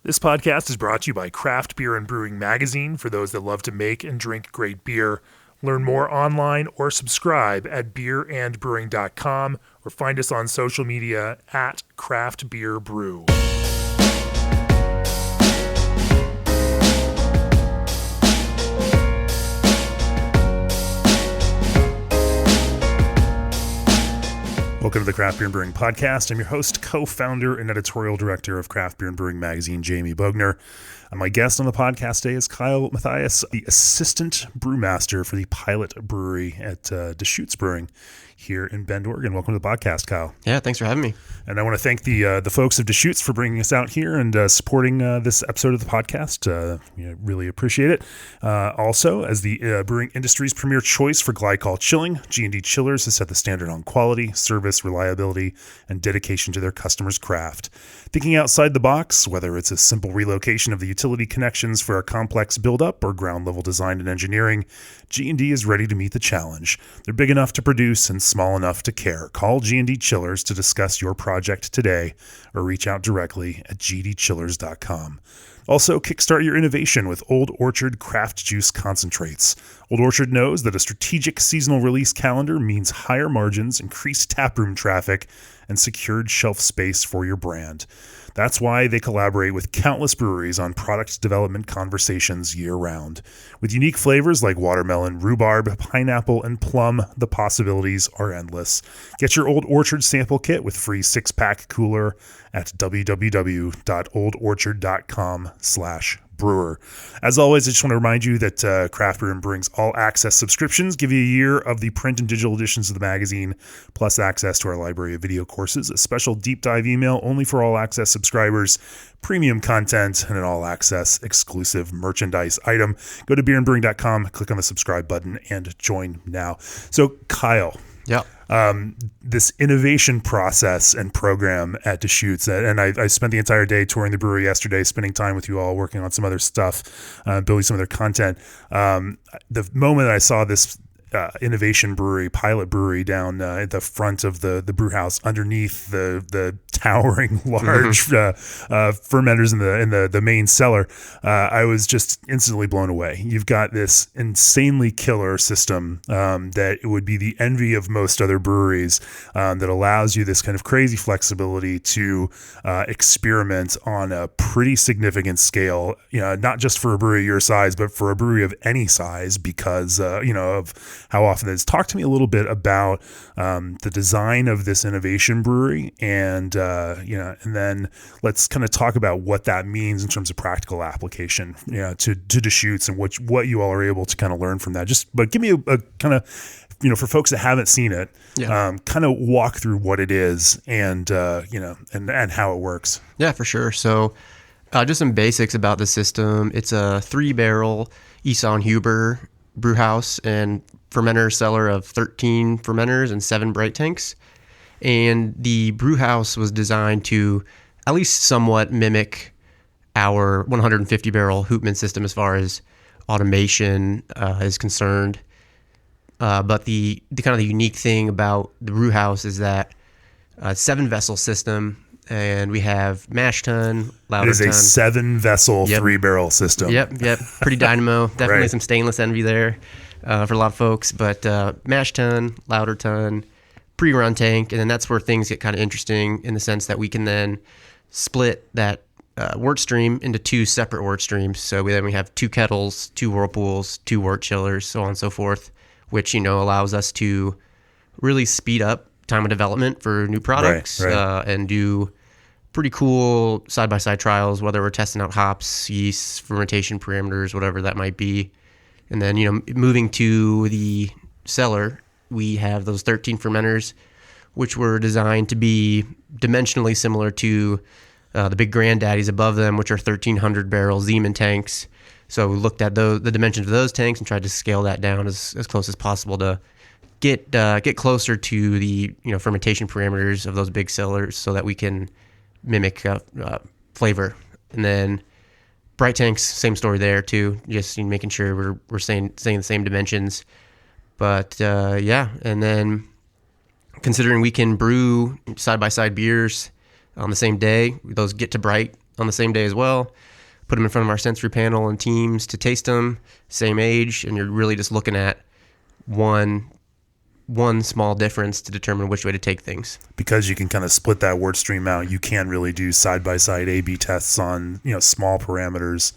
This podcast is brought to you by Craft Beer and Brewing Magazine for those that love to make and drink great beer. Learn more online or subscribe at beerandbrewing.com or find us on social media at Craft Beer Brew. Welcome to the Craft Beer and Brewing Podcast. I'm your host, co-founder, and editorial director of Craft Beer and Brewing Magazine, Jamie Bogner. And my guest on the podcast today is Matthias, the assistant brewmaster for the pilot brewery at Deschutes Brewing here in Bend, Oregon. Welcome to the podcast, Kyle. Yeah, thanks for having me. And I want to thank the folks of Deschutes for bringing us out here and supporting this episode of the podcast. Really appreciate it. Also, as the brewing industry's premier choice for glycol chilling, G&D Chillers has set the standard on quality, service, reliability, and dedication to their customers' craft. Thinking outside the box, whether it's a simple relocation of the utility connections for a complex build-up or ground-level design and engineering, G&D is ready to meet the challenge. They're big enough to produce and small enough to care. Call G&D Chillers to discuss your project today or reach out directly at gdchillers.com. Also, kickstart your innovation with Old Orchard Craft Juice Concentrates. Old Orchard knows that a strategic seasonal release calendar means higher margins, increased taproom traffic, and secured shelf space for your brand. That's why they collaborate with countless breweries on product development conversations year-round. With unique flavors like watermelon, rhubarb, pineapple, and plum, the possibilities are endless. Get your Old Orchard sample kit with free 6-pack cooler at www.oldorchard.com/brewer. As always, I just want to remind you that Craft Beer and Brewing's all-access subscriptions give you a year of the print and digital editions of the magazine, plus access to our library of video courses, a special deep dive email only for all-access subscribers, premium content, and an all-access exclusive merchandise item. Go to beerandbrewing.com, click on the subscribe button, and join now. So, Kyle. Yeah. This innovation process and program at Deschutes, and I spent the entire day touring the brewery yesterday, spending time with you all, working on some other stuff, building some of their content. The moment that I saw this innovation brewery, pilot brewery down at the front of the brew house, underneath the towering large fermenters in the main cellar, I was just instantly blown away. You've got this insanely killer system that it would be the envy of most other breweries, that allows you this kind of crazy flexibility to experiment on a pretty significant scale, not just for a brewery your size, but for a brewery of any size, because of how often it is. Talk to me a little bit about the design of this innovation brewery, and then let's kind of talk about what that means in terms of practical application, to Deschutes, and what you all are able to kind of learn from that. But give me a kind of, for folks that haven't seen it, kind of walk through what it is and how it works. Yeah, for sure. So just some basics about the system. It's a 3-barrel Eson Huber brew house and fermenter cellar of 13 fermenters and 7 bright tanks. And the brew house was designed to at least somewhat mimic our 150-barrel Hoopman system as far as automation is concerned. But the kind of the unique thing about the brew house is that 7-vessel system, and we have mash tun, lauter tun. It is a 7-vessel 3-barrel system. Yep. Pretty dynamo. Definitely right. Some stainless envy there for a lot of folks. But mash tun, lauter tun, pre-run tank, and then that's where things get kind of interesting in the sense that we can then split that wort stream into 2 separate wort streams. So we have 2 kettles, 2 whirlpools, 2 wort chillers, so on and so forth, which allows us to really speed up time of development for new products, right. And do pretty cool side-by-side trials, whether we're testing out hops, yeasts, fermentation parameters, whatever that might be. And then, moving to the cellar, we have those 13 fermenters, which were designed to be dimensionally similar to the big granddaddies above them, which are 1,300-barrel Zeeman tanks. So we looked at the dimensions of those tanks and tried to scale that down as close as possible to get closer to the fermentation parameters of those big cellars, so that we can mimic flavor. And then bright tanks, same story there too. Just making sure we're saying the same dimensions. But and then considering we can brew side by side beers on the same day, those get to bright on the same day as well. Put them in front of our sensory panel and teams to taste them, same age, and you're really just looking at one small difference to determine which way to take things. Because you can kind of split that wort stream out, you can really do side-by-side A/B tests on, small parameters,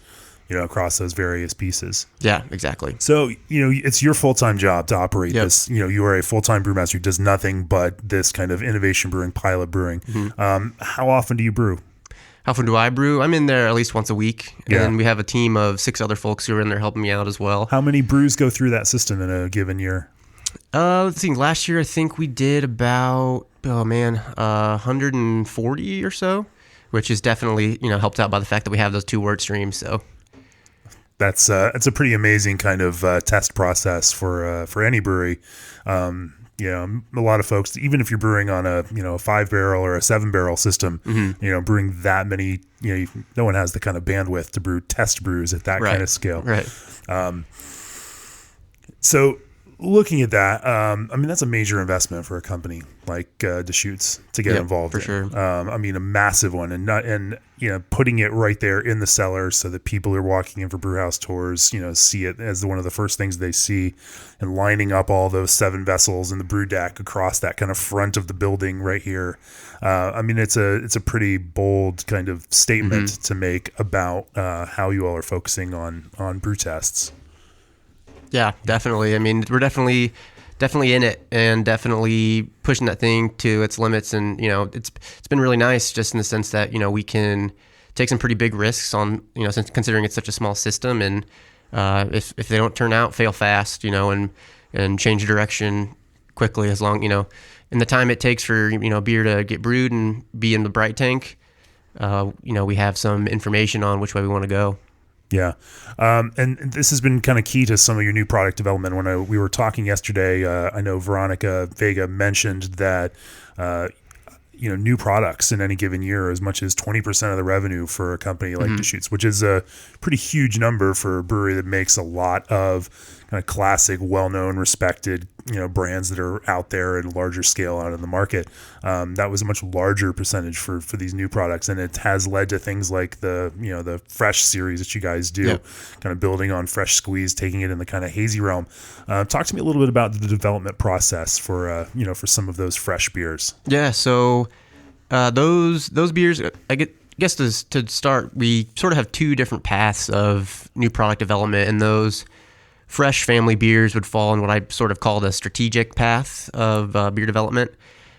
across those various pieces. Yeah, exactly. So, it's your full-time job to operate Yep. this. You are a full-time brewmaster who does nothing but this kind of innovation brewing, pilot brewing. How often do you brew? How often do I brew? I'm in there at least once a week. Yeah. And we have a team of 6 other folks who are in there helping me out as well. How many brews go through that system in a given year? Let's see. Last year, I think we did about, 140 or so, which is definitely, helped out by the fact that we have those 2 wort streams. So That's it's a pretty amazing kind of test process for any brewery. A lot of folks, even if you're brewing on a 5-barrel or a 7-barrel system, brewing that many, no one has the kind of bandwidth to brew test brews at that kind of scale. Right. So looking at that, that's a major investment for a company like Deschutes to get involved for in. sure. A massive one, and putting it right there in the cellar so that people who are walking in for brewhouse tours, see it as one of the first things they see, and lining up all those 7 vessels in the brew deck across that kind of front of the building right here. It's a pretty bold kind of statement to make about how you all are focusing on brew tests. Yeah, definitely. We're definitely in it and definitely pushing that thing to its limits. And, it's been really nice just in the sense that, we can take some pretty big risks on, since considering it's such a small system. And if they don't turn out, fail fast, and change direction quickly as long, in the time it takes for, beer to get brewed and be in the bright tank, we have some information on which way we want to go. Yeah. And this has been kind of key to some of your new product development. When we were talking yesterday, I know Veronica Vega mentioned that, new products in any given year are as much as 20% of the revenue for a company like Deschutes, which is a pretty huge number for a brewery that makes a lot of kind of classic, well-known, respected, brands that are out there in larger scale out in the market. That was a much larger percentage for these new products, and it has led to things like the fresh series that you guys do, kind of building on fresh squeeze, taking it in the kind of hazy realm. Talk to me a little bit about the development process for some of those fresh beers. Yeah, so those beers, I guess to start, we sort of have 2 different paths of new product development, and those fresh family beers would fall in what I sort of call the strategic path of beer development.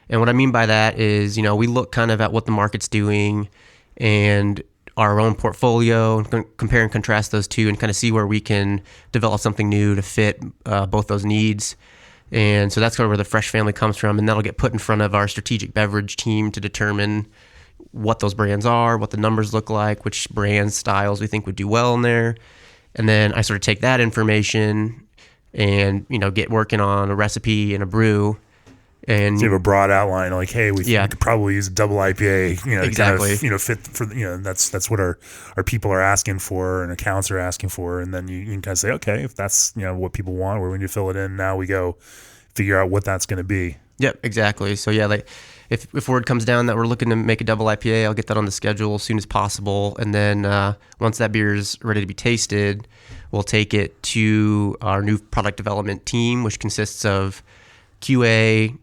And what I mean by that is, we look kind of at what the market's doing and our own portfolio, and compare and contrast those 2 and kind of see where we can develop something new to fit both those needs. And so that's kind of where the fresh family comes from, and that'll get put in front of our strategic beverage team to determine what those brands are, what the numbers look like, which brand styles we think would do well in there. And then I sort of take that information and, get working on a recipe and a brew. And so you have a broad outline, like, hey, we could probably use a double IPA, exactly. to kind of, fit for, that's what our people are asking for and accounts are asking for. And then you can kind of say, okay, if that's, what people want, where we need to fill it in, now we go figure out what that's going to be. Yep, exactly. So yeah, like if word comes down that we're looking to make a double IPA, I'll get that on the schedule as soon as possible. And then once that beer is ready to be tasted, we'll take it to our new product development team, which consists of QA,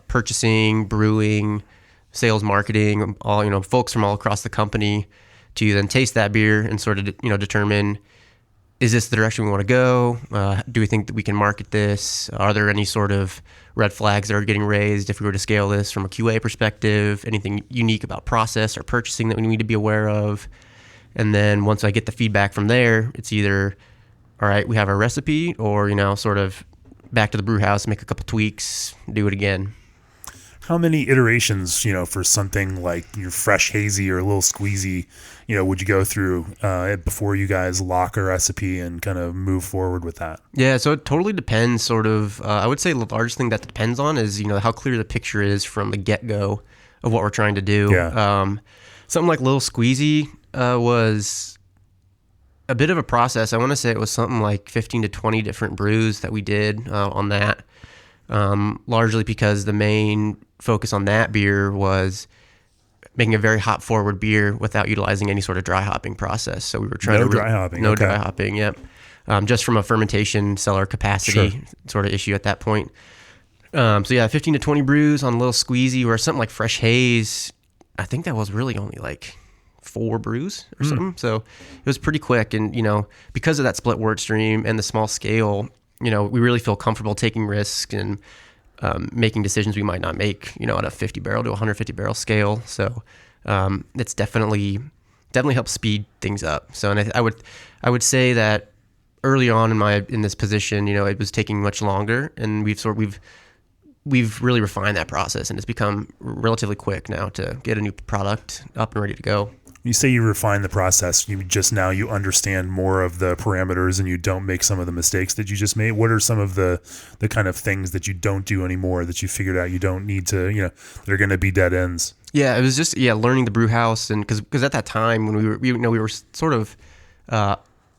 purchasing, brewing, sales, marketing, all folks from all across the company, to then taste that beer and sort of determine, is this the direction we want to go? Do we think that we can market this? Are there any sort of red flags that are getting raised if we were to scale this from a QA perspective? Anything unique about process or purchasing that we need to be aware of? And then once I get the feedback from there, it's either, all right, we have our recipe, or, sort of back to the brew house, make a couple tweaks, do it again. How many iterations, for something like your fresh hazy or a little squeezy, would you go through before you guys lock a recipe and kind of move forward with that? Yeah, so it totally depends. Sort of, I would say the largest thing that depends on is how clear the picture is from the get-go of what we're trying to do. Yeah. Something like Little Squeezy was a bit of a process. I want to say it was something like 15 to 20 different brews that we did on that. Largely because the main focus on that beer was making a very hop forward beer without utilizing any sort of dry hopping process. So we were trying No to dry hopping. no Okay. dry hopping. Yep. Just from a fermentation cellar capacity Sure. sort of issue at that point. So yeah, 15 to 20 brews on a little squeezy, or something like fresh haze. I think that was really only like 4 brews or something. So it was pretty quick. And, because of that split wort stream and the small scale, we really feel comfortable taking risks and making decisions we might not make, at a 50 barrel to 150 barrel scale. So it's definitely helps speed things up. So, and I would say that early on in this position, it was taking much longer, and we've really refined that process, and it's become relatively quick now to get a new product up and ready to go. You say you refine the process. You understand more of the parameters, and you don't make some of the mistakes that you just made. What are some of the kind of things that you don't do anymore that you figured out you don't need to, that are going to be dead ends? Yeah, it was just learning the brew house, and because at that time when we were sort of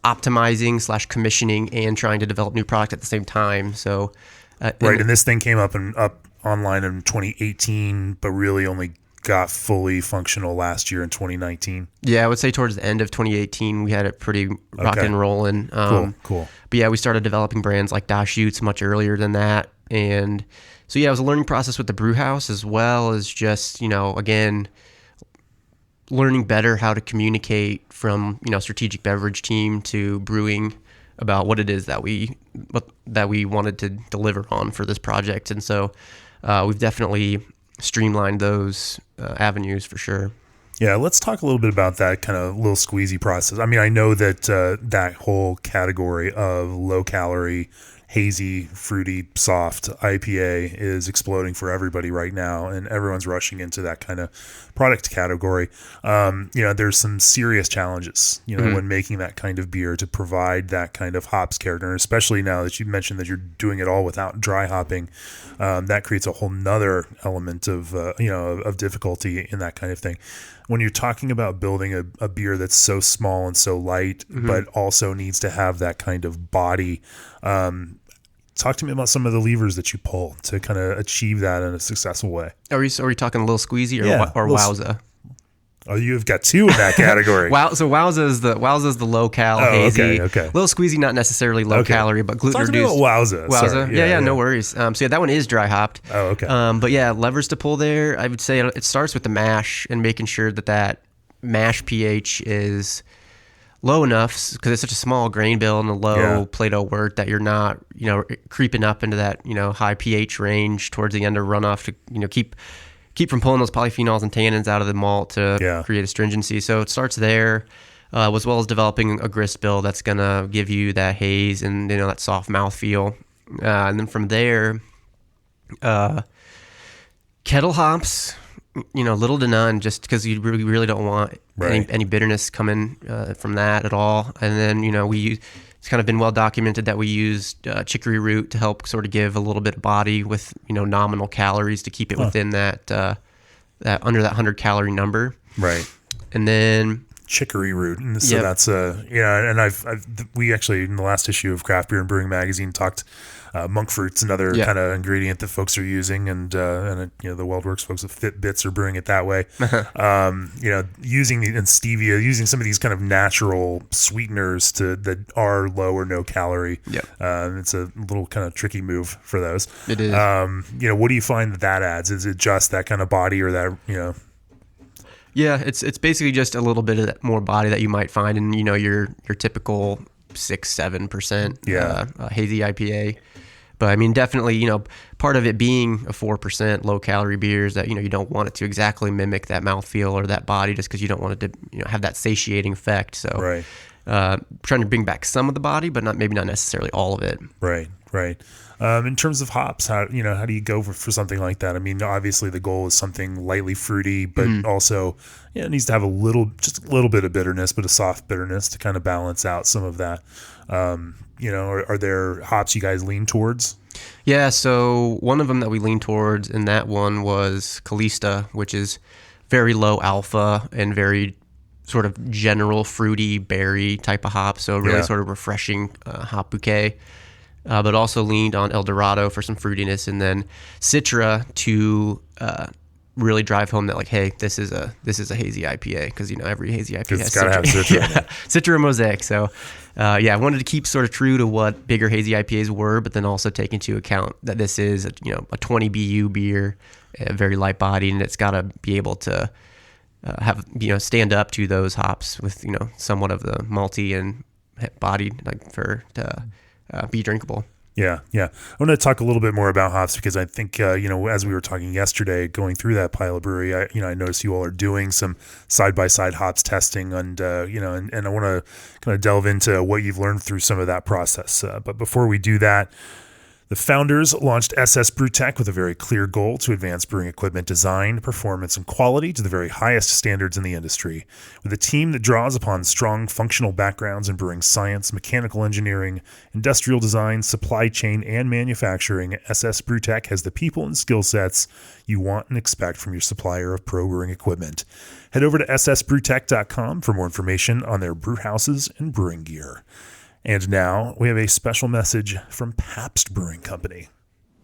optimizing / commissioning and trying to develop new product at the same time. So right, and this thing came up online in 2018, but really only got fully functional last year in 2019. Yeah, I would say towards the end of 2018, we had it pretty rocking and rolling. Cool. But yeah, we started developing brands like Deschutes much earlier than that. And so yeah, it was a learning process with the brew house, as well as just, again, learning better how to communicate from, strategic beverage team to brewing about what it is that we wanted to deliver on for this project. And so we've definitely streamlined those avenues for sure. Yeah, let's talk a little bit about that kind of little squeezy process. I mean, I know that that whole category of low-calorie, hazy, fruity, soft IPA is exploding for everybody right now, and everyone's rushing into that kind of product category. There's some serious challenges, when making that kind of beer to provide that kind of hops character, especially now that you mentioned that you're doing it all without dry hopping. That creates a whole nother element of difficulty in that kind of thing. When you're talking about building a beer that's so small and so light, but also needs to have that kind of body, talk to me about some of the levers that you pull to kind of achieve that in a successful way. Are we talking a little squeezy or wowza? Oh, you've got 2 in that category. So wowza is the low cal hazy. Okay. Little squeezy, not necessarily low calorie, but gluten reduced. Wowza. Wowza. Yeah, no worries. So yeah, that one is dry hopped. Oh, okay. But yeah, levers to pull there. I would say it starts with the mash and making sure that mash pH is low enough, because it's such a small grain bill and a low Plato wort, that you're not, creeping up into that, high pH range towards the end of runoff to, keep from pulling those polyphenols and tannins out of the malt to create astringency. So it starts there, as well as developing a grist bill that's going to give you that haze and, that soft mouthfeel. And then from there, kettle hops, little to none, just because you really don't want any bitterness coming from that at all. And then, it's kind of been well documented that we used chicory root to help sort of give a little bit of body with, nominal calories to keep it within that under that 100 calorie number. Right. And then chicory root. And so that's and we actually in the last issue of Craft Beer and Brewing Magazine talked monk fruit's another kind of ingredient that folks are using, and the WeldWorks folks with Fitbits are brewing it that way. Using and stevia, using some of these kind of natural sweeteners that are low or no calorie. It's a little kind of tricky move for those. It is. What do you find that adds? Is it just that kind of body, or that Yeah, it's basically just a little bit of that more body that you might find in your typical 6-7% hazy IPA. But I mean, definitely, part of it being a 4% low calorie beer is that, you don't want it to exactly mimic that mouthfeel or that body, just because you don't want it to, have that satiating effect. So trying to bring back some of the body, but not necessarily all of it. Right. In terms of hops, how do you go for something like that? I mean, obviously the goal is something lightly fruity, but also it needs to have just a little bit of bitterness, but a soft bitterness to kind of balance out some of that. Are there hops you guys lean towards? Yeah, so one of them that we lean towards, and that one was Calista, which is very low alpha and very sort of general fruity berry type of hop, so really sort of refreshing hop bouquet. But also leaned on El Dorado for some fruitiness, and then Citra to really drive home that like, hey, this is a hazy IPA, because every hazy IPA has It's got to have Citra in it. Citra and Mosaic. So I wanted to keep sort of true to what bigger hazy IPAs were, but then also take into account that this is a 20 BU beer, very light bodied, and it's got to be able to have stand up to those hops with somewhat of the malty and bodied, like for to be drinkable. Yeah. I want to talk a little bit more about hops, because I think, as we were talking yesterday, going through that pilot brewery, I noticed you all are doing some side-by-side hops testing, and I want to kind of delve into what you've learned through some of that process. But before we do that, the founders launched SS Brewtech with a very clear goal to advance brewing equipment design, performance, and quality to the very highest standards in the industry. With a team that draws upon strong functional backgrounds in brewing science, mechanical engineering, industrial design, supply chain, and manufacturing, SS Brewtech has the people and skill sets you want and expect from your supplier of pro brewing equipment. Head over to ssbrewtech.com for more information on their brew houses and brewing gear. And now we have a special message from Pabst Brewing Company.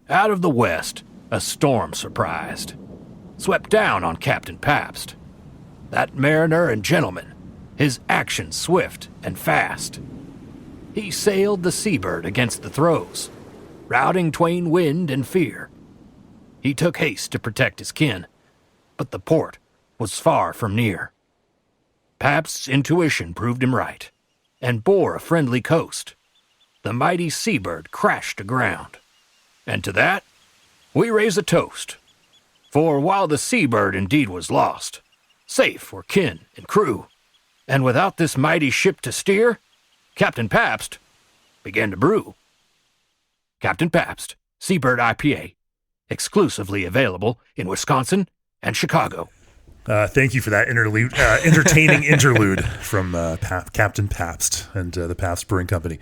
Out of the west, a storm surprised. Swept down on Captain Pabst. That mariner and gentleman, his action swift and fast. He sailed the seabird against the throes, routing twain wind and fear. He took haste to protect his kin, but the port was far from near. Pabst's intuition proved him right, and bore a friendly coast. The mighty seabird crashed aground. And to that, we raise a toast. For while the seabird indeed was lost, safe were kin and crew, and without this mighty ship to steer, Captain Pabst began to brew. Captain Pabst, Seabird IPA, exclusively available in Wisconsin and Chicago. Thank you for that entertaining interlude from Captain Pabst and the Pabst Brewing Company.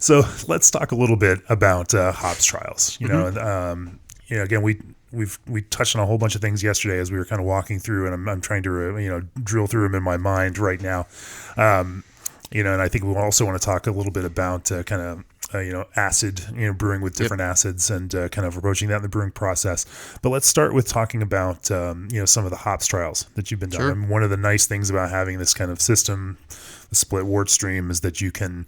So let's talk a little bit about hops trials. Again, we touched on a whole bunch of things yesterday as we were kind of walking through, and I'm trying to drill through them in my mind right now. And I think we also want to talk a little bit about acid, brewing with different acids, and kind of approaching that in the brewing process. But let's start with talking about, some of the hops trials that you've been done. Sure. And one of the nice things about having this kind of system, the split wort stream, is that you can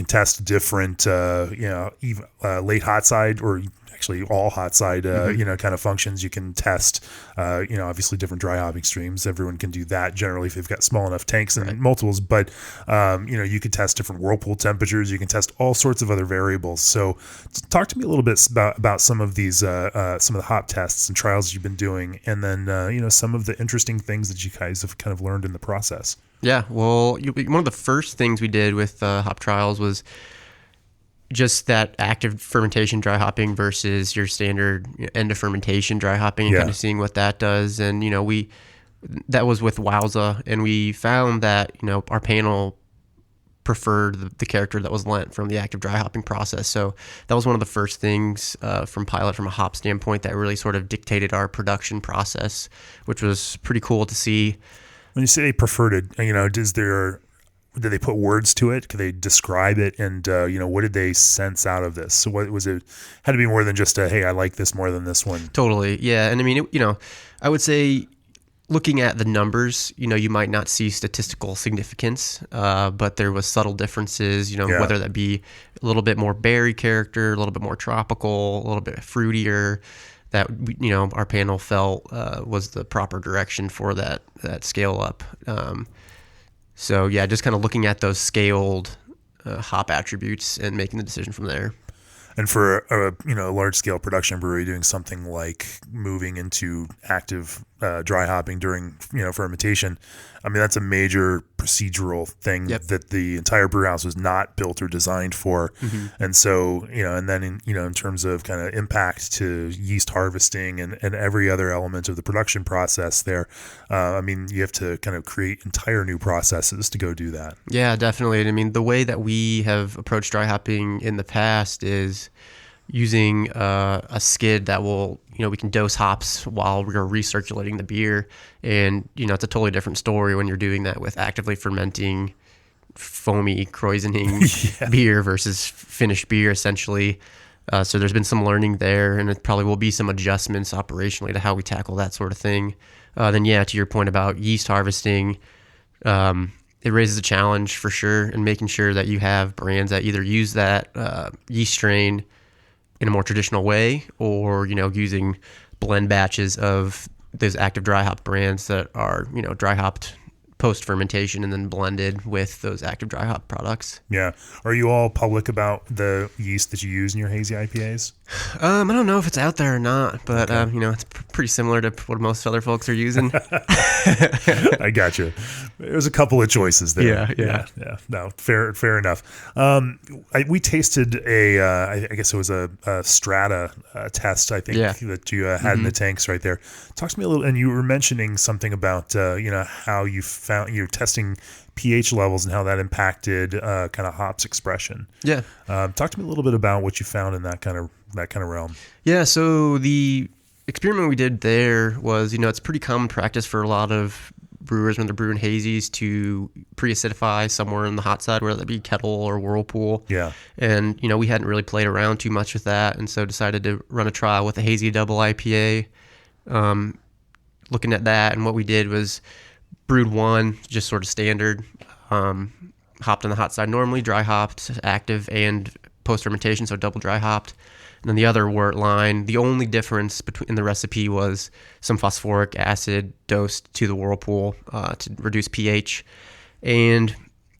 test different, late hot side, or actually all hot side, kind of functions. You can test, obviously different dry hopping streams. Everyone can do that generally if they've got small enough tanks and multiples, but, you can test different whirlpool temperatures. You can test all sorts of other variables. So talk to me a little bit about some of these, some of the hop tests and trials you've been doing, and then, some of the interesting things that you guys have kind of learned in the process. Yeah, well, one of the first things we did with hop trials was just that active fermentation dry hopping versus your standard end of fermentation dry hopping, and kind of seeing what that does. And, that was with Wowza, and we found that, our panel preferred the character that was lent from the active dry hopping process. So that was one of the first things from pilot, from a hop standpoint, that really sort of dictated our production process, which was pretty cool to see. When you say they preferred it, did they put words to it? Could they describe it? And, what did they sense out of this? So what was it? Had to be more than just hey, I like this more than this one. Totally. Yeah. And I mean, I would say, looking at the numbers, you might not see statistical significance, but there was subtle differences, whether that be a little bit more berry character, a little bit more tropical, a little bit fruitier, that, our panel felt was the proper direction for that scale up. So yeah, just kind of looking at those scaled hop attributes and making the decision from there. And for a large scale production brewery, doing something like moving into active dry hopping during fermentation, I mean, that's a major procedural thing that the entire brew house was not built or designed for. Mm-hmm. And so and then in terms of kind of impact to yeast harvesting and every other element of the production process there, I mean, you have to kind of create entire new processes to go do that. Yeah, definitely. I mean, the way that we have approached dry hopping in the past is using a skid that will, we can dose hops while we're recirculating the beer. And, it's a totally different story when you're doing that with actively fermenting, foamy, krausening beer versus finished beer, essentially. So there's been some learning there, and it probably will be some adjustments operationally to how we tackle that sort of thing. Then, yeah, to your point about yeast harvesting, it raises a challenge for sure, and making sure that you have brands that either use that yeast strain in a more traditional way, or using blend batches of those active dry hop brands that are dry hopped post fermentation and then blended with those active dry hop products. Yeah. Are you all public about the yeast that you use in your hazy IPAs? I don't know if it's out there or not, but it's pretty similar to what most other folks are using. I got you. There's a couple of choices there. Yeah. No, fair enough. We tasted I guess it was a Strata test, I think, that you had in the tanks right there. Talk to me a little, and you were mentioning something about how you found you're testing pH levels and how that impacted kind of hops expression. Yeah. Talk to me a little bit about what you found in that kind of realm. Yeah. So the experiment we did there was, it's pretty common practice for a lot of brewers when they're brewing hazies to pre-acidify somewhere in the hot side, whether that be kettle or whirlpool. Yeah. And, we hadn't really played around too much with that, and so decided to run a trial with a hazy double IPA. Looking at that, and what we did was brewed one, just sort of standard, hopped on the hot side normally, dry hopped, active, and post-fermentation, so double dry hopped. And then the other wort line, the only difference in the recipe was some phosphoric acid dosed to the whirlpool to reduce pH. And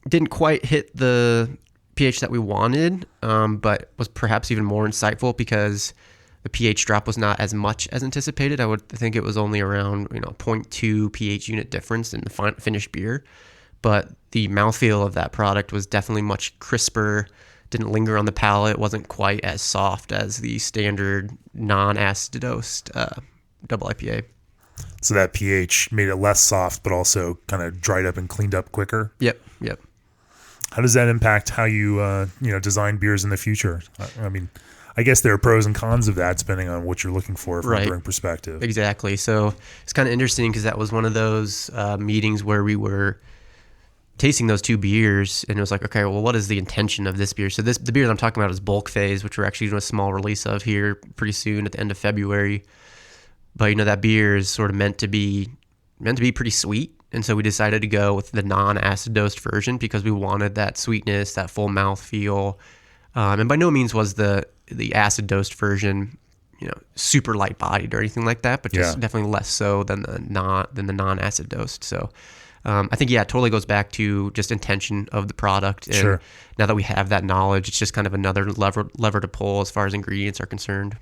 didn't quite hit the pH that we wanted, but was perhaps even more insightful because the pH drop was not as much as anticipated. I would think it was only around 0.2 pH unit difference in the finished beer. But the mouthfeel of that product was definitely much crisper, didn't linger on the palate, wasn't quite as soft as the standard non-acid dosed double IPA. So that pH made it less soft, but also kind of dried up and cleaned up quicker. Yep. How does that impact how you design beers in the future? I mean, I guess there are pros and cons of that depending on what you're looking for from a brewing perspective. Exactly. So it's kind of interesting because that was one of those meetings where we were tasting those two beers, and it was like, okay, well, what is the intention of this beer? So the beer that I'm talking about is Bulk Phase, which we're actually doing a small release of here pretty soon at the end of February. But that beer is sort of meant to be pretty sweet, and so we decided to go with the non-acid dosed version because we wanted that sweetness, that full mouth feel, and by no means was the acid dosed version super light bodied or anything like that, but just definitely less so than the non-acid dosed. So I think, it totally goes back to just intention of the product. And now that we have that knowledge, it's just kind of another lever to pull as far as ingredients are concerned.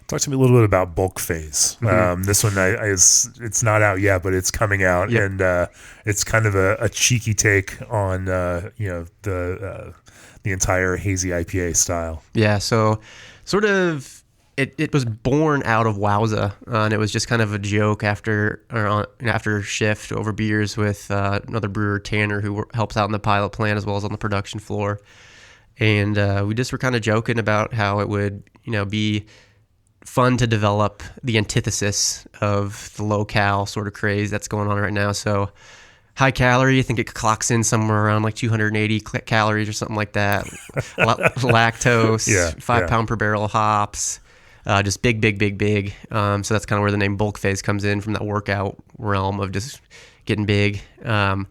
Talk to me a little bit about Bulk Phase. This one it's not out yet, but it's coming out, and it's kind of a cheeky take on the entire hazy IPA style. Yeah, so sort of it was born out of Wowza, and it was just kind of a joke after shift over beers with another brewer, Tanner, who helps out in the pilot plant as well as on the production floor. And we just were kind of joking about how it would be fun to develop the antithesis of the low-cal sort of craze that's going on right now. So high calorie, I think it clocks in somewhere around like 280 calories or something like that. Lactose, 5 pound per barrel hops, just big. So that's kind of where the name Bulk Phase comes in, from that workout realm of just getting big. And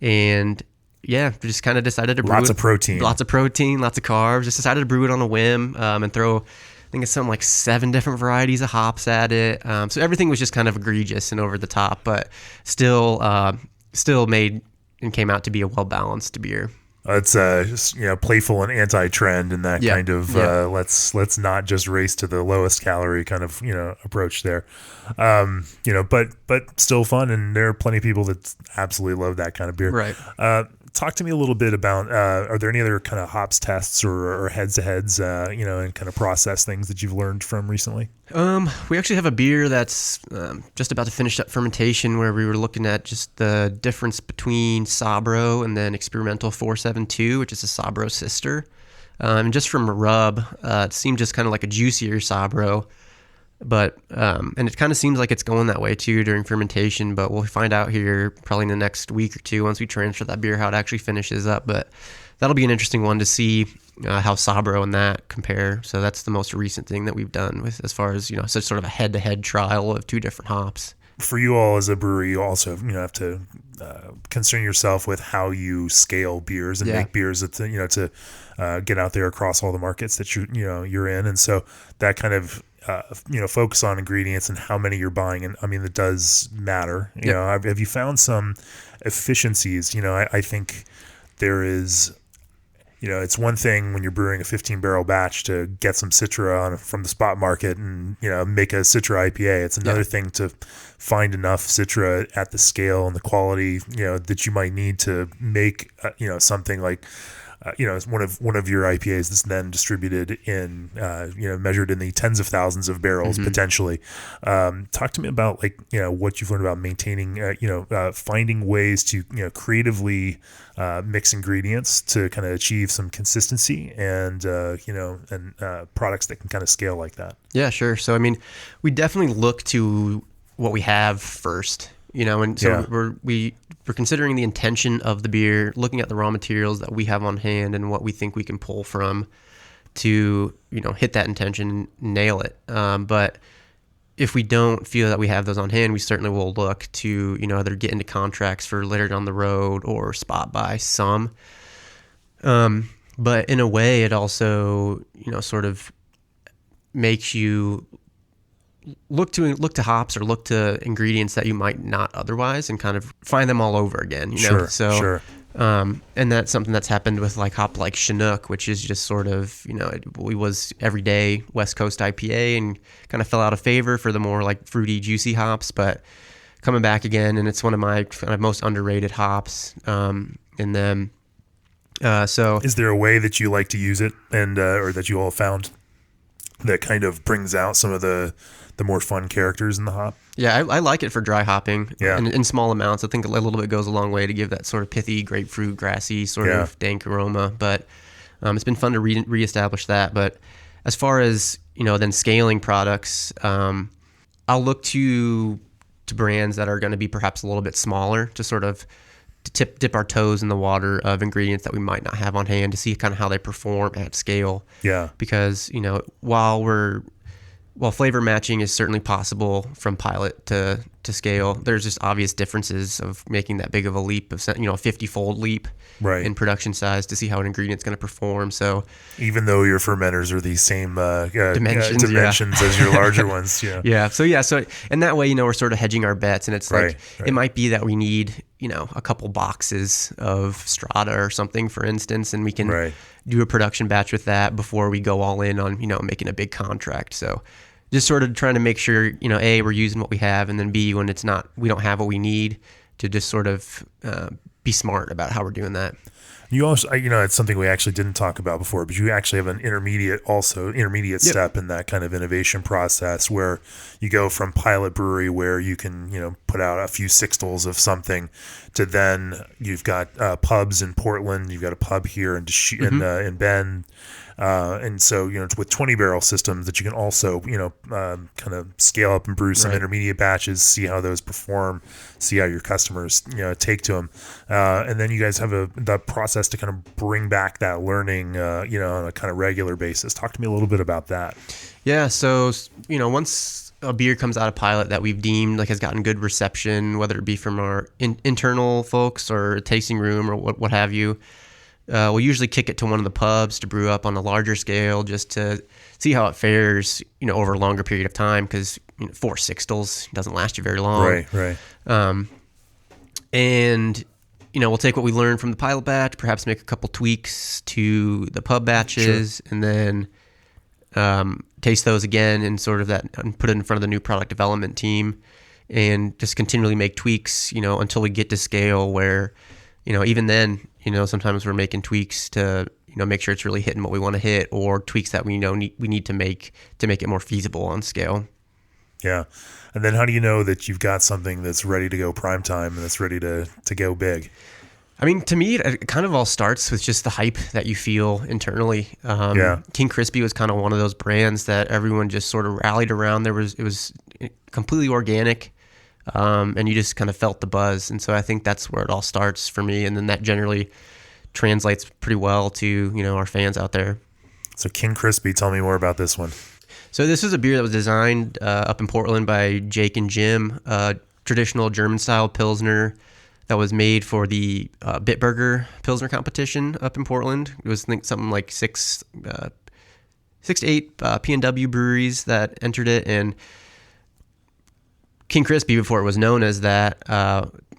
we just kind of decided to brew lots of protein, lots of carbs. Just decided to brew it on a whim and throw, I think it's something like 7 different varieties of hops at it. So everything was just kind of egregious and over the top, but still made and came out to be a well-balanced beer. It's just, playful and anti-trend, and that kind of let's not just race to the lowest calorie kind of approach there. But still fun, and there are plenty of people that absolutely love that kind of beer. Right. Talk to me a little bit about, are there any other kind of hops tests or heads-to-heads, and kind of process things that you've learned from recently? We actually have a beer that's just about to finish up fermentation, where we were looking at just the difference between Sabro and then Experimental 472, which is a Sabro sister. And just from a rub, it seemed just kind of like a juicier Sabro. But and it kind of seems like it's going that way too during fermentation, but we'll find out here probably in the next week or two once we transfer that beer how it actually finishes up. But that'll be an interesting one to see how Sabro and that compare. So that's the most recent thing that we've done with, as far as, such sort of a head-to-head trial of two different hops. For you all as a brewery, you also have to concern yourself with how you scale beers and make beers that to get out there across all the markets that you're in, and so that kind of focus on ingredients and how many you're buying, and I mean it does matter. Have you found some efficiencies? I think there is. It's one thing when you're brewing a 15-barrel batch to get some Citra from the spot market and, make a Citra IPA. It's another thing to find enough Citra at the scale and the quality, that you might need to make, something like, one of your IPAs that's then distributed in, measured in the tens of thousands of barrels potentially. Talk to me about what you've learned about maintaining, finding ways to, creatively mix ingredients to kind of achieve some consistency and, products that can kind of scale like that. Yeah, sure. So, I mean, we definitely look to what we have first. And so we're considering the intention of the beer, looking at the raw materials that we have on hand and what we think we can pull from to, hit that intention and nail it. But if we don't feel that we have those on hand, we certainly will look to, either get into contracts for later down the road or spot buy some. But in a way, it also, sort of makes you look to hops or look to ingredients that you might not otherwise and kind of find them all over again, Sure. And that's something that's happened with hop like Chinook, which is just sort of, it was everyday West Coast IPA and kind of fell out of favor for the more fruity, juicy hops, but coming back again, and it's one of my kind of most underrated hops. So is there a way that you like to use it and, or that you all found that kind of brings out some of the more fun characters in the hop? Yeah, I like it for dry hopping in small amounts. I think a little bit goes a long way to give that sort of pithy, grapefruit, grassy sort of dank aroma. But it's been fun to reestablish that. But as far as, then scaling products, I'll look to brands that are going to be perhaps a little bit smaller to sort of dip our toes in the water of ingredients that we might not have on hand to see kind of how they perform at scale. Yeah. Because, while flavor matching is certainly possible from pilot to scale, there's just obvious differences of making that big of a leap of, a 50-fold leap in production size to see how an ingredient's going to perform. So even though your fermenters are the same dimensions as your larger ones. Yeah. So in that way, we're sort of hedging our bets, and it's it might be that we need, a couple boxes of Strata or something, for instance, and we can do a production batch with that before we go all in on, making a big contract. So just sort of trying to make sure, A, we're using what we have, and then B, when we don't have what we need, to just sort of be smart about how we're doing that. You also, it's something we actually didn't talk about before, but you actually have an intermediate step in that kind of innovation process where you go from pilot brewery where you can, put out a few sixtels of something to then you've got pubs in Portland, you've got a pub here in in Bend. And so, it's with 20-barrel systems that you can also, kind of scale up and brew some intermediate batches, see how those perform, see how your customers, take to them. And then you guys have the process to kind of bring back that learning, on a kind of regular basis. Talk to me a little bit about that. Yeah. So, once a beer comes out of pilot that we've deemed has gotten good reception, whether it be from our internal folks or a tasting room or what have you, we'll usually kick it to one of the pubs to brew up on a larger scale just to see how it fares, over a longer period of time, because 4 sixtels doesn't last you very long. Right. And, we'll take what we learned from the pilot batch, perhaps make a couple tweaks to the pub batches, and then taste those again and sort of and put it in front of the new product development team and just continually make tweaks, until we get to scale where, even then, sometimes we're making tweaks to, make sure it's really hitting what we want to hit, or tweaks that we need to make it more feasible on scale. Yeah. And then how do you know that you've got something that's ready to go prime time and that's ready to go big? I mean, to me, it kind of all starts with just the hype that you feel internally. King Crispy was kind of one of those brands that everyone just sort of rallied around. It was completely organic. And you just kind of felt the buzz. And so I think that's where it all starts for me. And then that generally translates pretty well to, you know, our fans out there. So King Crispy, tell me more about this one. So this is a beer that was designed up in Portland by Jake and Jim, traditional German-style Pilsner that was made for the Bitburger Pilsner competition up in Portland. It was, I think, something like six to eight P&W breweries that entered it, and King Crispy, before it was known as that,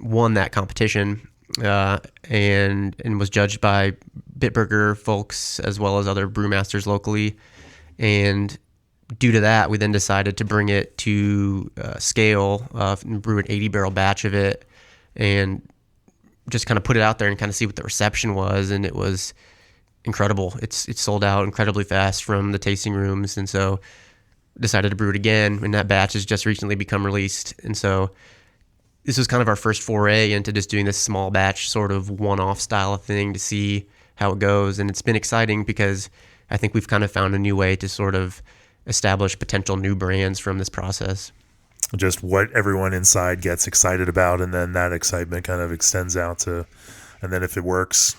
won that competition and was judged by Bitburger folks as well as other brewmasters locally. And due to that, we then decided to bring it to scale, and brew an 80-barrel batch of it, and just kind of put it out there and kind of see what the reception was. And it was incredible. It's sold out incredibly fast from the tasting rooms, and so decided to brew it again. And that batch has just recently become released. And so this was kind of our first foray into just doing this small batch sort of one-off style of thing to see how it goes. And it's been exciting because I think we've kind of found a new way to sort of establish potential new brands from this process. Just what everyone inside gets excited about, and then that excitement kind of extends out to, and then if it works,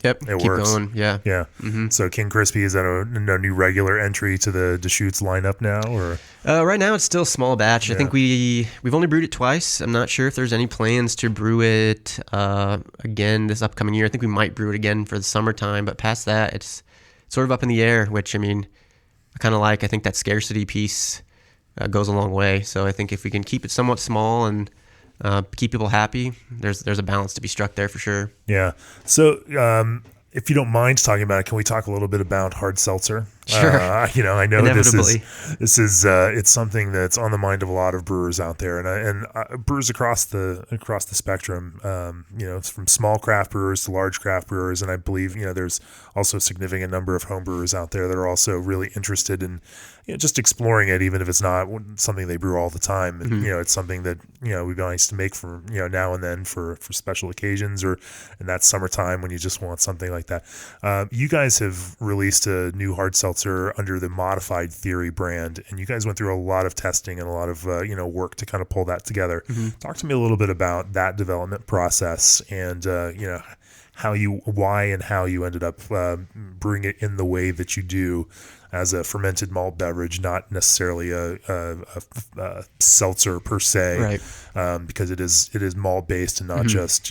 Yep, it keep works. going. Yeah. Yeah. Mm-hmm. So King Crispy, is that a new regular entry to the Deschutes lineup now, or? Right now it's still small batch. Yeah. I think we've only brewed it twice. I'm not sure if there's any plans to brew it again this upcoming year. I think we might brew it again for the summertime, but past that, it's sort of up in the air, which, I mean, I kind of like. I think that scarcity piece goes a long way. So I think if we can keep it somewhat small and keep people happy, there's a balance to be struck there for sure. Yeah. So if you don't mind talking about it, can we talk a little bit about hard seltzer? Sure. I know Inevitably. this is it's something that's on the mind of a lot of brewers out there, and brewers across the spectrum. From small craft brewers to large craft brewers, and I believe there's also a significant number of home brewers out there that are also really interested in just exploring it, even if it's not something they brew all the time. And, Mm-hmm. it's something that would be nice to make for now and then for special occasions, or in that summertime when you just want something like that. You guys have released a new hard seltzer under the Modified Theory brand, and you guys went through a lot of testing and a lot of work to kind of pull that together. Mm-hmm. Talk to me a little bit about that development process, and why and how you ended up brewing it in the way that you do as a fermented malt beverage, not necessarily a seltzer per se, Right. because it is malt based and not just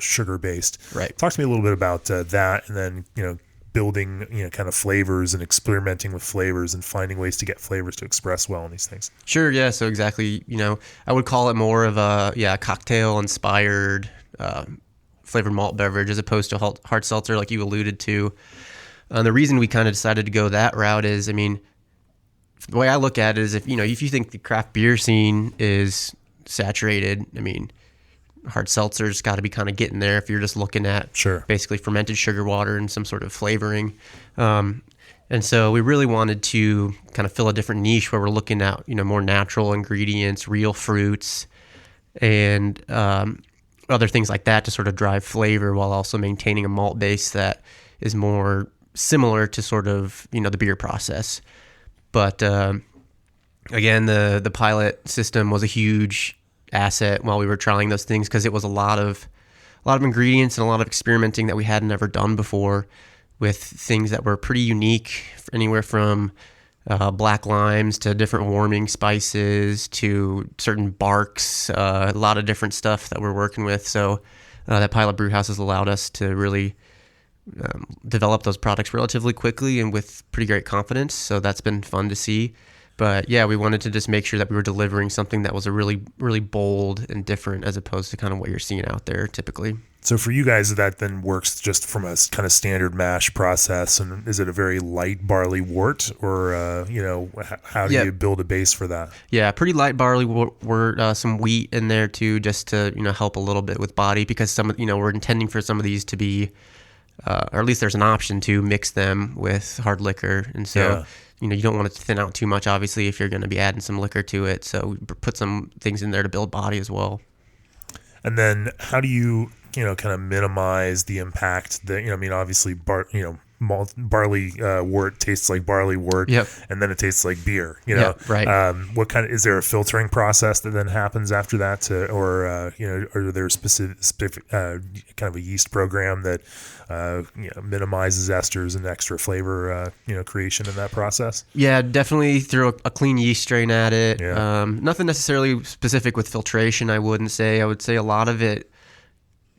sugar based. Right. Talk to me a little bit about that, and then building kind of flavors and experimenting with flavors and finding ways to get flavors to express well in these things. Sure. Yeah. So exactly. I would call it more of a cocktail inspired flavored malt beverage as opposed to hard seltzer, like you alluded to. The reason we kind of decided to go that route is, I mean, the way I look at it is if you think the craft beer scene is saturated, I mean, hard seltzer's got to be kind of getting there if you're just looking at basically fermented sugar water and some sort of flavoring. And so we really wanted to kind of fill a different niche where we're looking at, more natural ingredients, real fruits, and other things like that to sort of drive flavor while also maintaining a malt base that is more similar to sort of, the beer process. But again, the pilot system was a huge asset while we were trying those things, because it was a lot of ingredients and a lot of experimenting that we had never done before with things that were pretty unique, anywhere from black limes to different warming spices to certain barks, a lot of different stuff that we're working with. So that pilot brew house has allowed us to really develop those products relatively quickly and with pretty great confidence. So that's been fun to see. But yeah, we wanted to just make sure that we were delivering something that was a really, really bold and different as opposed to kind of what you're seeing out there typically. So for you guys, that then works just from a kind of standard mash process. And is it a very light barley wort, or, how do you build a base for that? Yeah, pretty light barley wort, some wheat in there too, just to, help a little bit with body, because we're intending for some of these to be, or at least there's an option to mix them with hard liquor. And so, you don't want it to thin out too much, obviously, if you're going to be adding some liquor to it. So we put some things in there to build body as well. And then how do you, kind of minimize the impact that, obviously, barley wort tastes like barley wort, Yep. and then it tastes like beer. You know, Yep, right. What kind of, is there a filtering process that then happens after that, or are there specific kind of a yeast program that minimizes esters and extra flavor creation in that process? Yeah, definitely throw a clean yeast strain at it. Yeah. Nothing necessarily specific with filtration, I wouldn't say. I would say a lot of it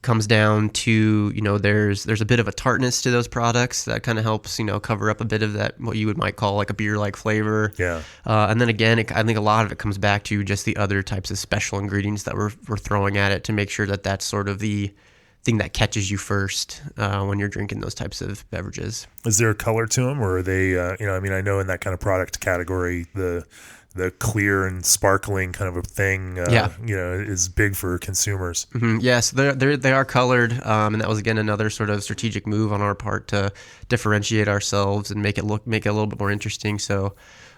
comes down to, there's a bit of a tartness to those products that kind of helps, cover up a bit of that, what you might call like a beer-like flavor. Yeah. And then again, I think a lot of it comes back to just the other types of special ingredients that we're throwing at it to make sure that that's sort of the thing that catches you first when you're drinking those types of beverages. Is there a color to them, or are they, I know in that kind of product category, the clear and sparkling kind of a thing, is big for consumers. Mm-hmm. Yes, they are colored, and that was again another sort of strategic move on our part to differentiate ourselves and make it a little bit more interesting. So,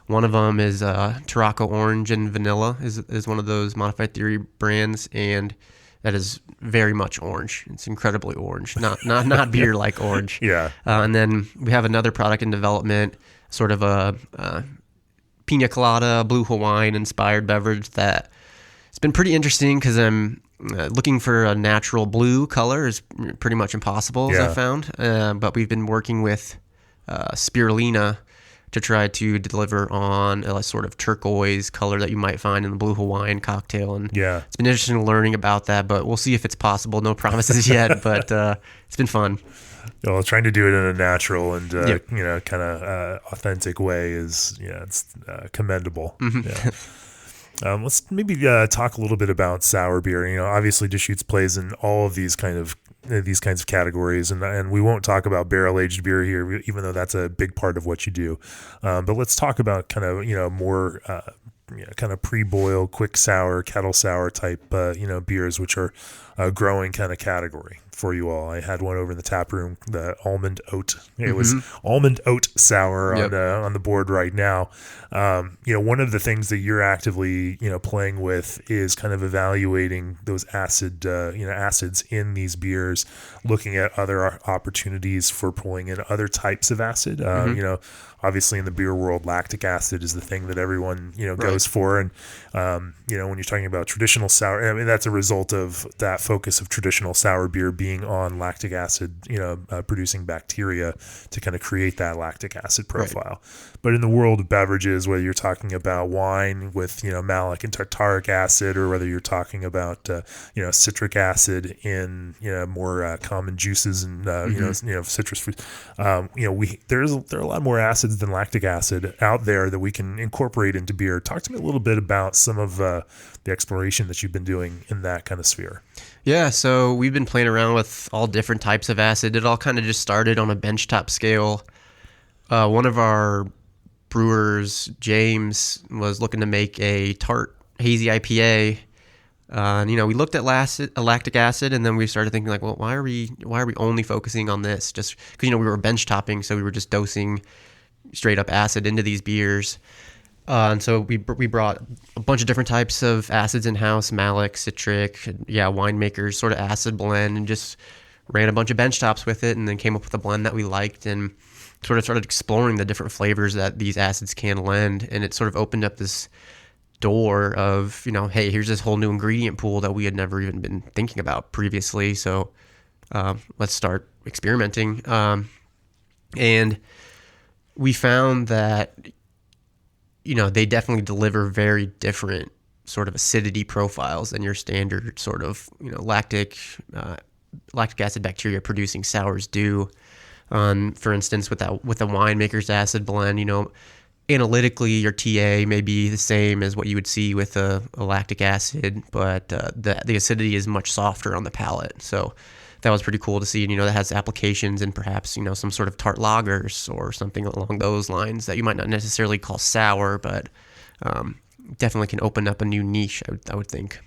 one of them is Tarocco Orange and Vanilla is one of those Modified Theory brands, and that is very much orange. It's incredibly orange, not beer like orange. Yeah. And then we have another product in development, sort of a pina colada, blue Hawaiian inspired beverage that it's been pretty interesting because I'm looking for a natural blue color is pretty much impossible, as I found. But we've been working with spirulina to try to deliver on a sort of turquoise color that you might find in the blue Hawaiian cocktail. And it's been interesting learning about that, but we'll see if it's possible. No promises yet, but it's been fun. Well, trying to do it in a natural and kind of authentic way is it's commendable. Mm-hmm. Yeah. Let's maybe talk a little bit about sour beer. Obviously Deschutes plays in all of these kinds of categories, and we won't talk about barrel aged beer here, even though that's a big part of what you do. But let's talk about kind of more kind of pre-boil, quick sour, kettle sour type beers, which are a growing kind of category for you all. I had one over in the tap room, the almond oat. It was almond oat sour on the board right now. One of the things that you're actively playing with is kind of evaluating those acids in these beers, looking at other opportunities for pulling in other types of acid. Obviously in the beer world, lactic acid is the thing that everyone goes for, and when you're talking about traditional sour, I mean that's a result of that focus of traditional sour beer being on lactic acid, producing bacteria to kind of create that lactic acid profile. Right. But in the world of beverages, whether you're talking about wine with malic and tartaric acid, or whether you're talking about citric acid in more common juices and citrus fruits, there are a lot more acids than lactic acid out there that we can incorporate into beer. Talk to me a little bit about some of the exploration that you've been doing in that kind of sphere. Yeah, so we've been playing around with all different types of acid. It all kind of just started on a benchtop scale. One of our brewers, James, was looking to make a tart hazy IPA. We looked at lactic acid, and then we started thinking like, well, why are we only focusing on this? Just because we were bench topping, so we were just dosing straight up acid into these beers. And so we brought a bunch of different types of acids in-house, malic, citric, winemakers sort of acid blend, and just ran a bunch of bench tops with it, and then came up with a blend that we liked, and sort of started exploring the different flavors that these acids can lend. And it sort of opened up this door of, hey, here's this whole new ingredient pool that we had never even been thinking about previously. So let's start experimenting. And we found that they definitely deliver very different sort of acidity profiles than your standard sort of, lactic acid bacteria producing sours do. For instance, with the winemaker's acid blend, analytically your TA may be the same as what you would see with a lactic acid, but the acidity is much softer on the palate. So that was pretty cool to see. That has applications in perhaps, some sort of tart lagers or something along those lines that you might not necessarily call sour, but definitely can open up a new niche, I would think.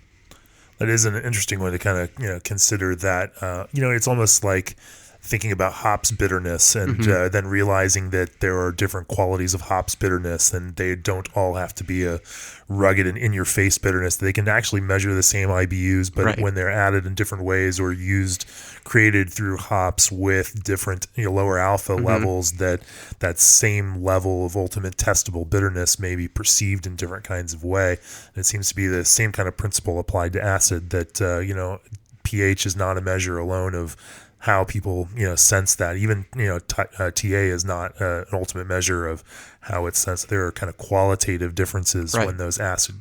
That is an interesting way to kind of, consider that. It's almost like thinking about hops bitterness and then realizing that there are different qualities of hops bitterness, and they don't all have to be a rugged and in-your-face bitterness. They can actually measure the same IBUs, but when they're added in different ways or created through hops with different lower alpha levels, that same level of ultimate testable bitterness may be perceived in different kinds of way. And it seems to be the same kind of principle applied to acid, that pH is not a measure alone of how people sense that. Even TA is not an ultimate measure of how it's sensed. There are kind of qualitative differences when those acid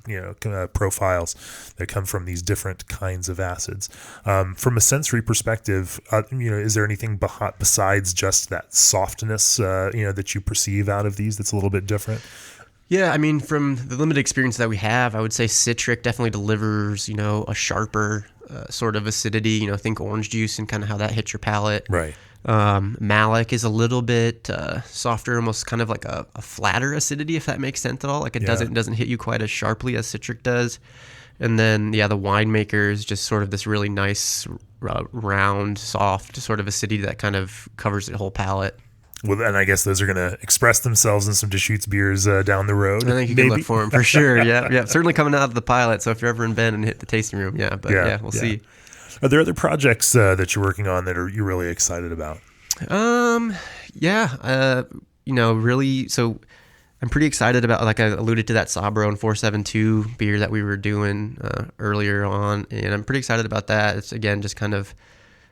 profiles that come from these different kinds of acids. From a sensory perspective, is there anything besides just that softness that you perceive out of these that's a little bit different? Yeah, I mean, from the limited experience that we have, I would say citric definitely delivers, a sharper sort of acidity, think orange juice and kind of how that hits your palate. Right. Malic is a little bit softer, almost kind of like a flatter acidity, if that makes sense at all. Like it doesn't hit you quite as sharply as citric does. And then, the winemaker is just sort of this really nice, round, soft sort of acidity that kind of covers the whole palate. Well, and I guess those are going to express themselves in some Deschutes beers down the road. I think you can look for them for sure. Yeah. Certainly coming out of the pilot. So if you're ever in Bend and hit the tasting room, we'll see. Are there other projects that you're working on that you're really excited about? Really. So I'm pretty excited about, like I alluded to, that Sabro and 472 beer that we were doing earlier on, and I'm pretty excited about that. It's again just kind of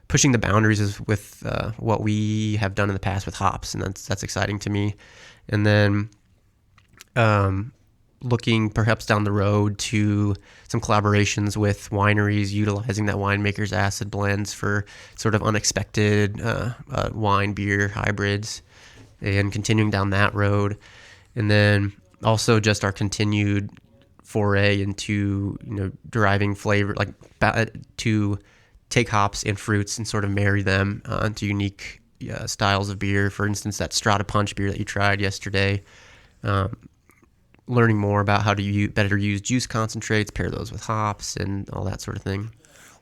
pushing the boundaries with what we have done in the past with hops, and that's exciting to me. And then looking perhaps down the road to some collaborations with wineries utilizing that winemaker's acid blends for sort of unexpected wine beer hybrids, and continuing down that road. And then also just our continued foray into deriving flavor, like to take hops and fruits and sort of marry them into unique styles of beer. For instance, that Strata Punch beer that you tried yesterday, learning more about how to better use juice concentrates, pair those with hops, and all that sort of thing.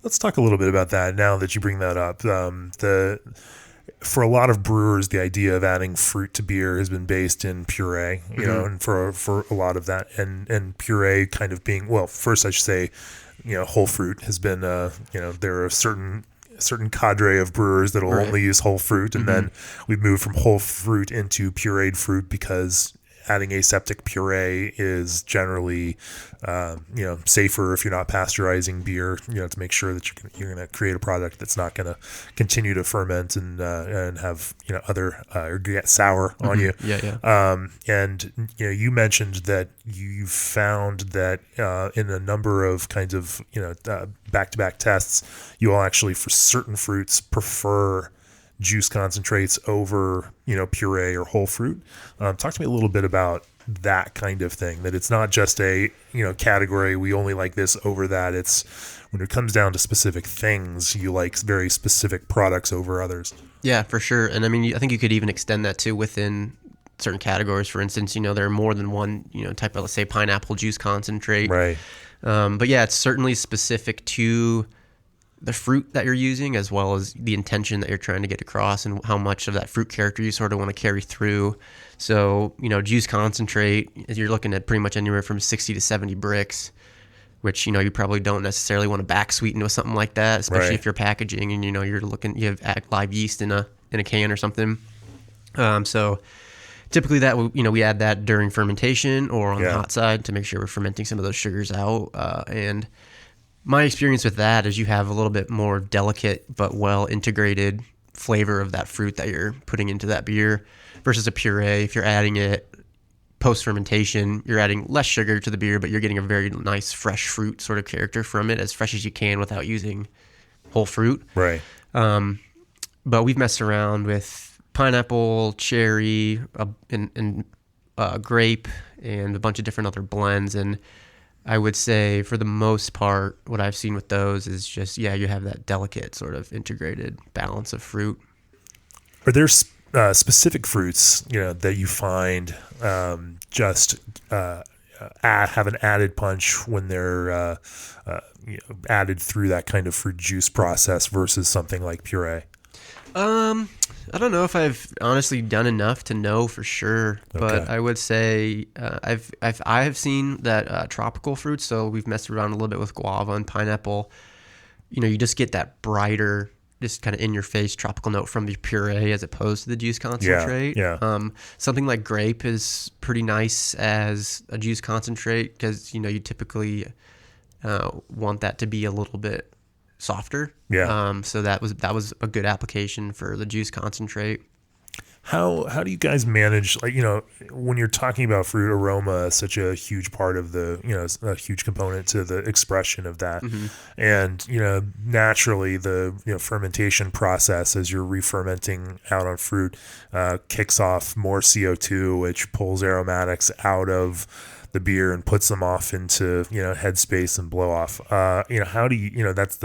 Let's talk a little bit about that now that you bring that up. For a lot of brewers, the idea of adding fruit to beer has been based in puree, and for a lot of that, and puree kind of being, well, first I should say, whole fruit has been, there are a certain cadre of brewers that will only use whole fruit, and then we've moved from whole fruit into pureed fruit because adding aseptic puree is generally, safer if you're not pasteurizing beer, to make sure that you're going to create a product that's not going to continue to ferment and have, other, or get sour on you. And, you mentioned that you found that in a number of kinds of, back-to-back tests, you all actually, for certain fruits, prefer juice concentrates over, puree or whole fruit. Talk to me a little bit about that kind of thing, that it's not just a, category, we only like this over that. It's when it comes down to specific things, you like very specific products over others. Yeah, for sure. And I mean, I think you could even extend that to within certain categories. For instance, there are more than one, type of, let's say, pineapple juice concentrate. Right. But yeah, it's certainly specific to the fruit that you're using, as well as the intention that you're trying to get across and how much of that fruit character you sort of want to carry through. So, juice concentrate, you're looking at pretty much anywhere from 60 to 70 bricks, which, you probably don't necessarily want to back sweeten with something like that, especially if you're packaging and, you have live yeast in a can or something. So typically that, we add that during fermentation or on the hot side to make sure we're fermenting some of those sugars out. And my experience with that is you have a little bit more delicate but well integrated flavor of that fruit that you're putting into that beer versus a puree. If you're adding it post fermentation, you're adding less sugar to the beer, but you're getting a very nice fresh fruit sort of character from it, as fresh as you can without using whole fruit. Right. But we've messed around with pineapple, cherry, and grape, and a bunch of different other blends. And I would say for the most part, what I've seen with those is just, you have that delicate sort of integrated balance of fruit. Are there specific fruits, that you find just have an added punch when they're added through that kind of fruit juice process versus something like puree? I don't know if I've honestly done enough to know for sure, but Okay. I would say I have seen that tropical fruits. So we've messed around a little bit with guava and pineapple. You just get that brighter, just kind of in your face tropical note from the puree as opposed to the juice concentrate. Yeah. Something like grape is pretty nice as a juice concentrate because you typically want that to be a little bit softer. Yeah. So that was a good application for the juice concentrate. How do you guys manage, like, when you're talking about fruit aroma, such a huge part of the, a huge component to the expression of that. Mm-hmm. And, naturally the, fermentation process as you're re-fermenting out on fruit, kicks off more CO2, which pulls aromatics out of the beer and puts them off into, headspace and blow off. How do that's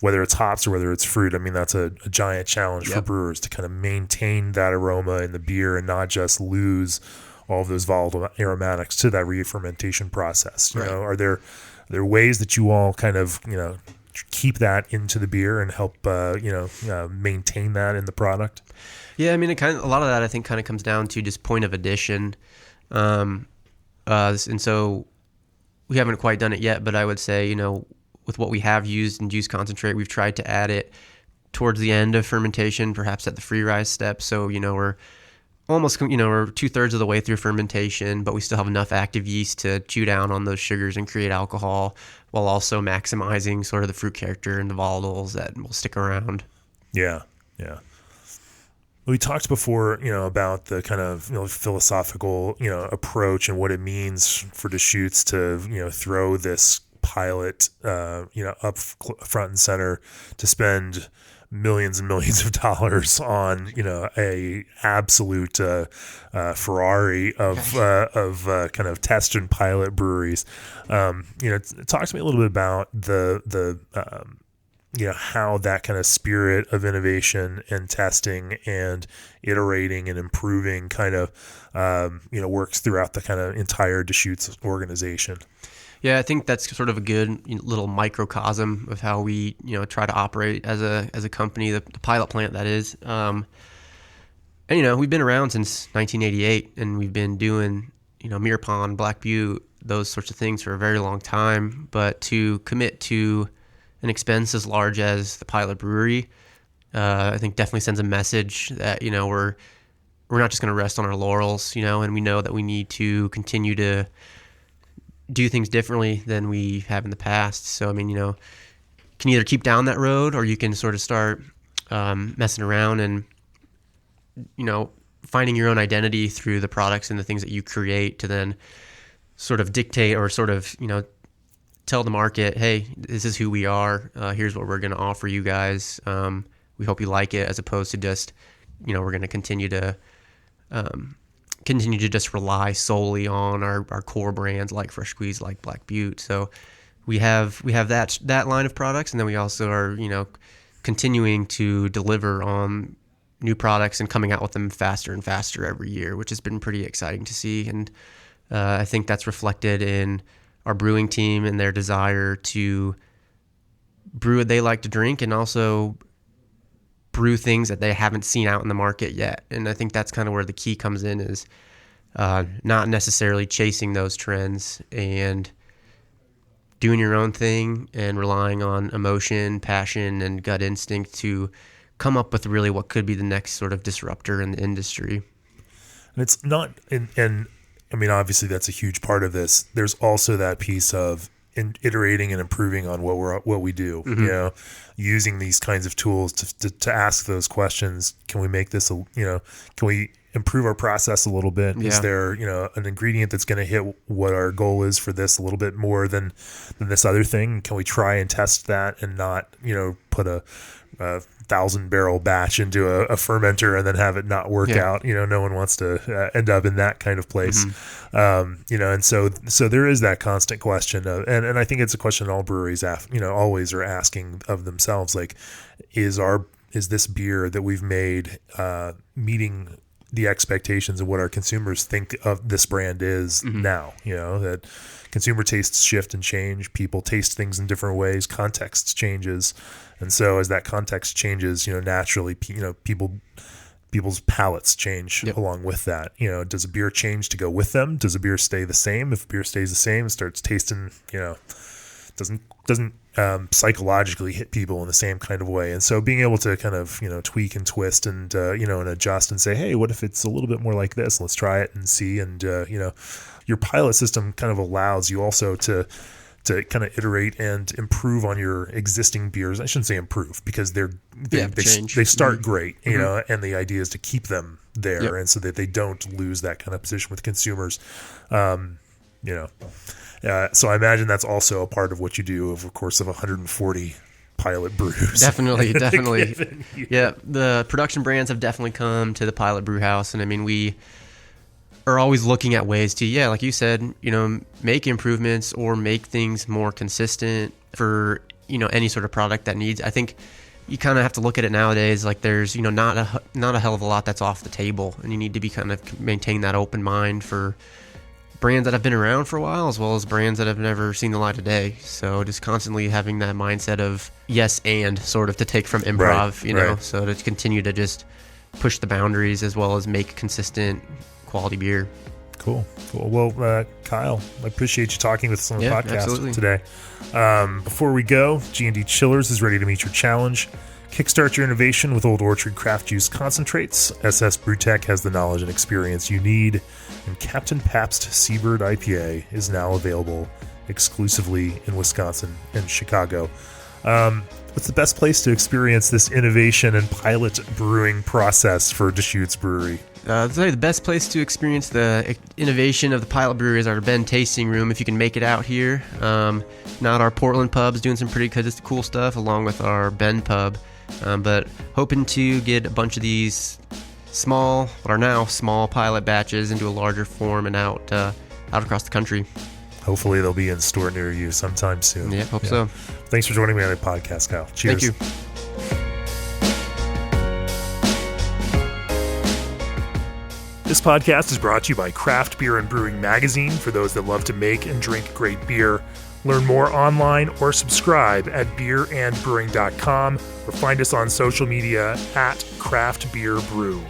whether it's hops or whether it's fruit, I mean, that's a giant challenge for brewers to kind of maintain that aroma in the beer and not just lose all of those volatile aromatics to that re-fermentation process. Right. Are there ways that you all kind of, keep that into the beer and help, maintain that in the product? Yeah, I mean, a lot of that I think kind of comes down to just point of addition. And so we haven't quite done it yet, but I would say, with what we have used in juice concentrate, we've tried to add it towards the end of fermentation, perhaps at the free rise step. So, we're almost, we're 2/3 of the way through fermentation, but we still have enough active yeast to chew down on those sugars and create alcohol while also maximizing sort of the fruit character and the volatiles that will stick around. Yeah. Yeah. We talked before, about the kind of, philosophical, approach and what it means for Deschutes to, throw this pilot, up front and center, to spend millions and millions of dollars on, a absolute Ferrari of kind of test and pilot breweries. Talk to me a little bit about the how that kind of spirit of innovation and testing and iterating and improving kind of, works throughout the kind of entire Deschutes organization. Yeah, I think that's sort of a good little microcosm of how we, try to operate as a company, the pilot plant that is. And we've been around since 1988, and we've been doing, Mirror Pond, Black Butte, those sorts of things for a very long time. But to commit to an expense as large as the pilot brewery, I think definitely sends a message that, we're not just going to rest on our laurels, and we know that we need to continue to do things differently than we have in the past. So, I mean, can either keep down that road, or you can sort of start messing around and, finding your own identity through the products and the things that you create to then sort of dictate or sort of, tell the market, hey, this is who we are. Here's what we're going to offer you guys. We hope you like it, as opposed to just, we're going to continue to just rely solely on our core brands like Fresh Squeeze, like Black Butte. So we have that line of products, and then we also are, continuing to deliver on new products and coming out with them faster and faster every year, which has been pretty exciting to see. And I think that's reflected in our brewing team and their desire to brew what they like to drink, and also brew things that they haven't seen out in the market yet. And I think that's kind of where the key comes in, is not necessarily chasing those trends and doing your own thing and relying on emotion, passion, and gut instinct to come up with really what could be the next sort of disruptor in the industry. And it's not, and I mean, obviously that's a huge part of this. There's also that piece of iterating and improving on what we do. Mm-hmm. Using these kinds of tools to ask those questions. Can we make this can we improve our process a little bit? Yeah. Is there an ingredient that's going to hit what our goal is for this a little bit more than this other thing? Can we try and test that and not put a 1,000-barrel batch into a fermenter and then have it not work out? No one wants to end up in that kind of place. Mm-hmm. And so there is that constant question of, and I think it's a question all breweries always are asking of themselves, like, is this beer that we've made meeting the expectations of what our consumers think of this brand is now. That consumer tastes shift and change. People taste things in different ways. Context changes. And so as that context changes, naturally, people's palates change along with that. Does a beer change to go with them? Does a beer stay the same? If beer stays the same, it starts tasting, doesn't psychologically hit people in the same kind of way. And so being able to kind of, tweak and twist and, and adjust and say, hey, what if it's a little bit more like this? Let's try it and see. And, your pilot system kind of allows you also to kind of iterate and improve on your existing beers. I shouldn't say improve, because they start great, and the idea is to keep them there, and so that they don't lose that kind of position with consumers. So I imagine that's also a part of what you do over the course of 140 pilot brews. Definitely. Yeah, the production brands have definitely come to the pilot brew house, and I mean, we are always looking at ways to, like you said, make improvements or make things more consistent for, any sort of product that needs. I think you kind of have to look at it nowadays like there's, not a hell of a lot that's off the table, and you need to be kind of maintain that open mind for brands that have been around for a while as well as brands that have never seen the light of day. So just constantly having that mindset of yes and sort of to take from improv, so to continue to just push the boundaries as well as make consistent quality beer. Cool. Well, Kyle, I appreciate you talking with us on the podcast today. Before we go, G&D Chillers is ready to meet your challenge. Kickstart your innovation with Old Orchard Craft Juice Concentrates. SS Brewtech has the knowledge and experience you need. And Captain Pabst Seabird IPA is now available exclusively in Wisconsin and Chicago. What's the best place to experience this innovation and pilot brewing process for Deschutes Brewery? I'd say the best place to experience the innovation of the pilot brewery is our Bend tasting room, if you can make it out here. Not our Portland pub's doing some pretty cool stuff, along with our Bend pub. But hoping to get a bunch of these small pilot batches into a larger form and out across the country. Hopefully they'll be in store near you sometime soon. Yeah, hope so. Thanks for joining me on the podcast, Kyle. Cheers. Thank you. This podcast is brought to you by Craft Beer and Brewing Magazine, for those that love to make and drink great beer. Learn more online or subscribe at beerandbrewing.com, or find us on social media at Craft Beer Brew.